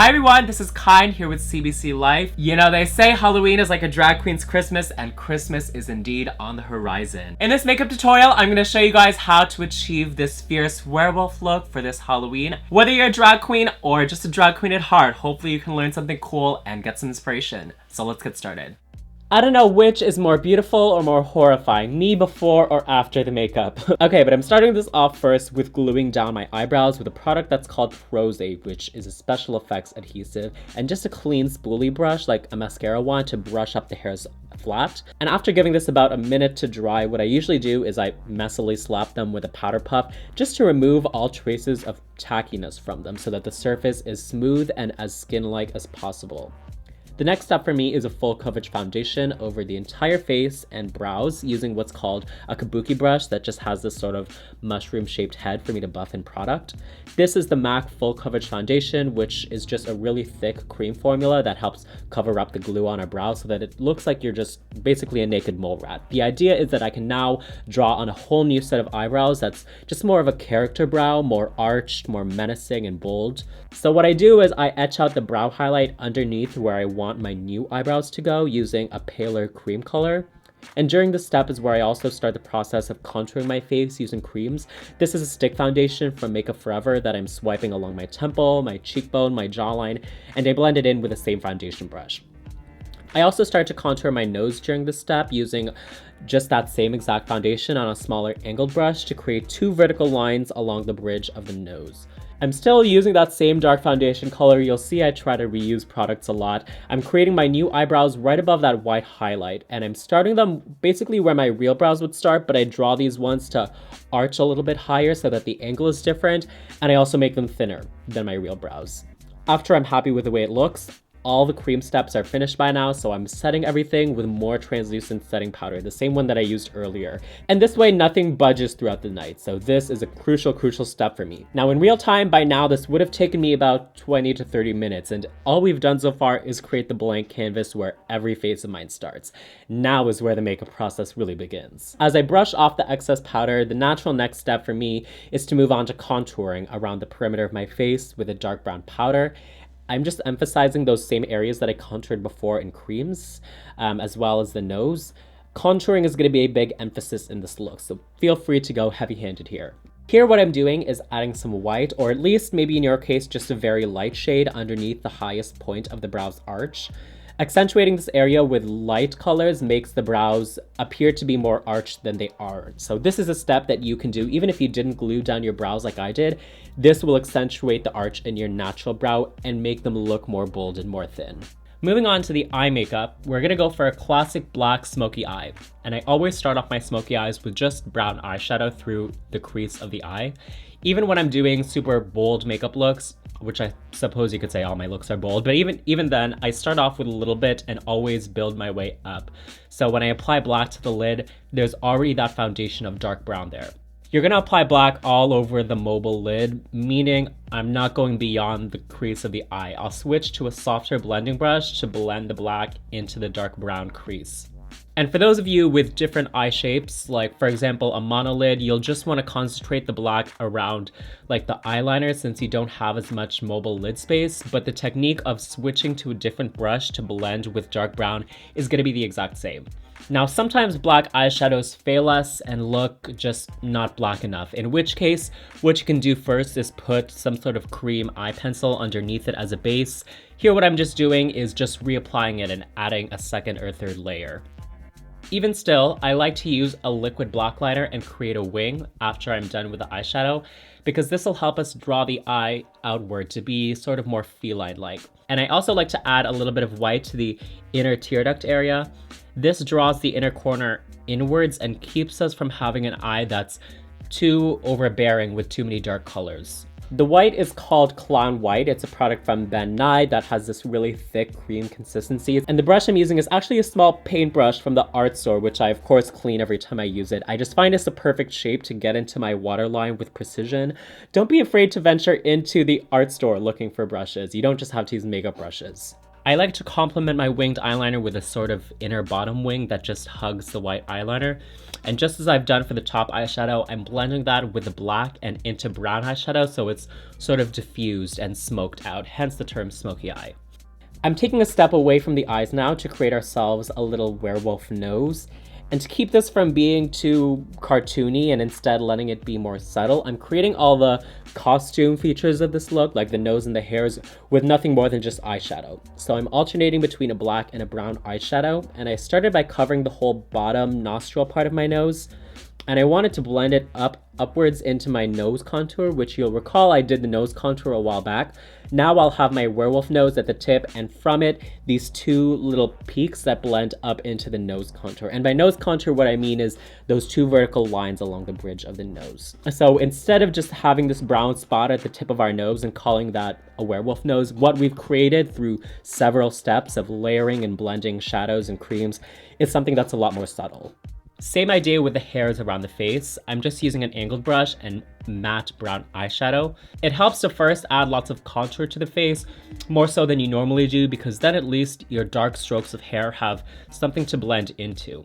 Hi everyone, this is Kyne here with CBC Life. You know, they say Halloween is like a drag queen's Christmas, and Christmas is indeed on the horizon. In this makeup tutorial, I'm going to show you guys how to achieve this fierce werewolf look for this Halloween. Whether you're a drag queen or just a drag queen at heart, hopefully you can learn something cool and get some inspiration. So let's get started. I don't know which is more beautiful or more horrifying, me before or after the makeup. Okay, but I'm starting this off first with gluing down my eyebrows with a product that's called Prose, which is a special effects adhesive, and just a clean spoolie brush, like a mascara one, to brush up the hairs flat. And after giving this about a minute to dry, what I usually do is I messily slap them with a powder puff just to remove all traces of tackiness from them so that the surface is smooth and as skin-like as possible. The next step for me is a full coverage foundation over the entire face and brows using what's called a kabuki brush that just has this sort of mushroom shaped head for me to buff in product. This is the MAC full coverage foundation, which is just a really thick cream formula that helps cover up the glue on our brows so that it looks like you're just basically a naked mole rat. The idea is that I can now draw on a whole new set of eyebrows that's just more of a character brow, more arched, more menacing and bold. So what I do is I etch out the brow highlight underneath where I want my new eyebrows to go using a paler cream color. And during this step is where I also start the process of contouring my face using creams. This is a stick foundation from Makeup Forever that I'm swiping along my temple, my cheekbone, my jawline, and I blend it in with the same foundation brush. I also start to contour my nose during this step using just that same exact foundation on a smaller angled brush to create two vertical lines along the bridge of the nose. I'm still using that same dark foundation color. You'll see I try to reuse products a lot. I'm creating my new eyebrows right above that white highlight, and I'm starting them basically where my real brows would start, but I draw these ones to arch a little bit higher so that the angle is different, and I also make them thinner than my real brows. After I'm happy with the way it looks, all the cream steps are finished by now, so I'm setting everything with more translucent setting powder, the same one that I used earlier. And this way nothing budges throughout the night, so this is a crucial step for me. Now in real time, by now this would have taken me about 20 to 30 minutes, and all we've done so far is create the blank canvas where every face of mine starts. Now is where the makeup process really begins. As I brush off the excess powder, the natural next step for me is to move on to contouring around the perimeter of my face with a dark brown powder. I'm just emphasizing those same areas that I contoured before in creams, as well as the nose. Contouring is going to be a big emphasis in this look, so feel free to go heavy-handed here. Here what I'm doing is adding some white, or at least maybe in your case just a very light shade underneath the highest point of the brow's arch. Accentuating this area with light colors makes the brows appear to be more arched than they are. So this is a step that you can do even if you didn't glue down your brows like I did. This will accentuate the arch in your natural brow and make them look more bold and more thin. Moving on to the eye makeup, we're gonna go for a classic black smoky eye. And I always start off my smoky eyes with just brown eyeshadow through the crease of the eye. Even when I'm doing super bold makeup looks, which I suppose you could say all my looks are bold, but even then, I start off with a little bit and always build my way up. So when I apply black to the lid, there's already that foundation of dark brown there. You're gonna apply black all over the mobile lid, meaning I'm not going beyond the crease of the eye. I'll switch to a softer blending brush to blend the black into the dark brown crease. And for those of you with different eye shapes, like for example a monolid, you'll just want to concentrate the black around like the eyeliner since you don't have as much mobile lid space, but the technique of switching to a different brush to blend with dark brown is going to be the exact same. Now sometimes black eyeshadows fail us and look just not black enough, in which case what you can do first is put some sort of cream eye pencil underneath it as a base. Here what I'm just doing is just reapplying it and adding a second or third layer. Even still, I like to use a liquid black liner and create a wing after I'm done with the eyeshadow, because this will help us draw the eye outward to be sort of more feline-like. And I also like to add a little bit of white to the inner tear duct area. This draws the inner corner inwards and keeps us from having an eye that's too overbearing with too many dark colors. The white is called Clown White. It's a product from Ben Nye that has this really thick cream consistency. And the brush I'm using is actually a small paintbrush from the art store, which I of course clean every time I use it. I just find it's a perfect shape to get into my waterline with precision. Don't be afraid to venture into the art store looking for brushes. You don't just have to use makeup brushes. I like to complement my winged eyeliner with a sort of inner bottom wing that just hugs the white eyeliner. And just as I've done for the top eyeshadow, I'm blending that with the black and into brown eyeshadow so it's sort of diffused and smoked out, hence the term smoky eye. I'm taking a step away from the eyes now to create ourselves a little werewolf nose. And to keep this from being too cartoony and instead letting it be more subtle, I'm creating all the costume features of this look, like the nose and the hairs, with nothing more than just eyeshadow. So I'm alternating between a black and a brown eyeshadow, and I started by covering the whole bottom nostril part of my nose. And I wanted to blend it upwards into my nose contour, which you'll recall I did the nose contour a while back. Now I'll have my werewolf nose at the tip, and from it, these two little peaks that blend up into the nose contour. And by nose contour, what I mean is those two vertical lines along the bridge of the nose. So instead of just having this brown spot at the tip of our nose and calling that a werewolf nose, what we've created through several steps of layering and blending shadows and creams is something that's a lot more subtle. Same idea with the hairs around the face. I'm just using an angled brush and matte brown eyeshadow. It helps to first add lots of contour to the face, more so than you normally do, because then at least your dark strokes of hair have something to blend into.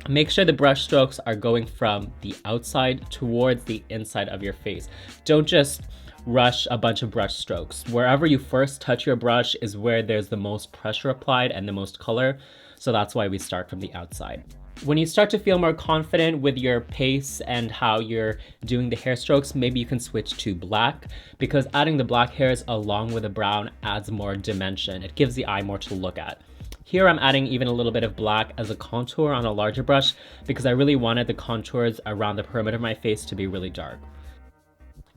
Make sure the brush strokes are going from the outside towards the inside of your face. Don't just rush a bunch of brush strokes. Wherever you first touch your brush is where there's the most pressure applied and the most color, so that's why we start from the outside. When you start to feel more confident with your pace and how you're doing the hair strokes, maybe you can switch to black, because adding the black hairs along with the brown adds more dimension. It gives the eye more to look at. Here I'm adding even a little bit of black as a contour on a larger brush because I really wanted the contours around the perimeter of my face to be really dark.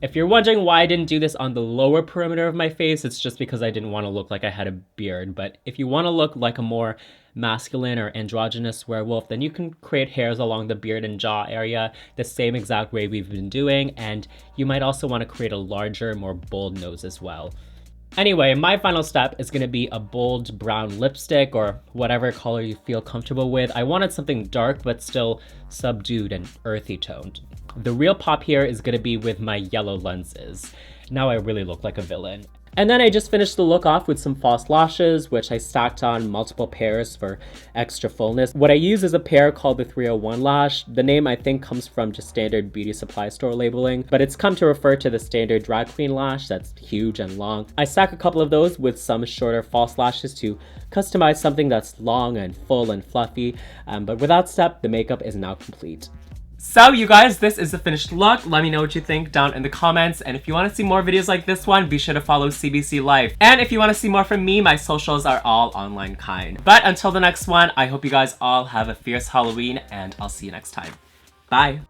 If you're wondering why I didn't do this on the lower perimeter of my face, it's just because I didn't want to look like I had a beard. But if you want to look like a more masculine or androgynous werewolf, then you can create hairs along the beard and jaw area the same exact way we've been doing. And you might also want to create a larger, more bold nose as well. Anyway, my final step is going to be a bold brown lipstick or whatever color you feel comfortable with. I wanted something dark but still subdued and earthy toned. The real pop here is going to be with my yellow lenses. Now I really look like a villain. And then I just finished the look off with some false lashes, which I stacked on multiple pairs for extra fullness. What I use is a pair called the 301 lash. The name I think comes from just standard beauty supply store labeling, but it's come to refer to the standard drag queen lash that's huge and long. I stack a couple of those with some shorter false lashes to customize something that's long and full and fluffy, but with that step, the makeup is now complete. So you guys, this is the finished look. Let me know what you think down in the comments. And if you want to see more videos like this one, be sure to follow CBC Life. And if you want to see more from me, my socials are all onlinekyne. But until the next one, I hope you guys all have a fierce Halloween and I'll see you next time. Bye.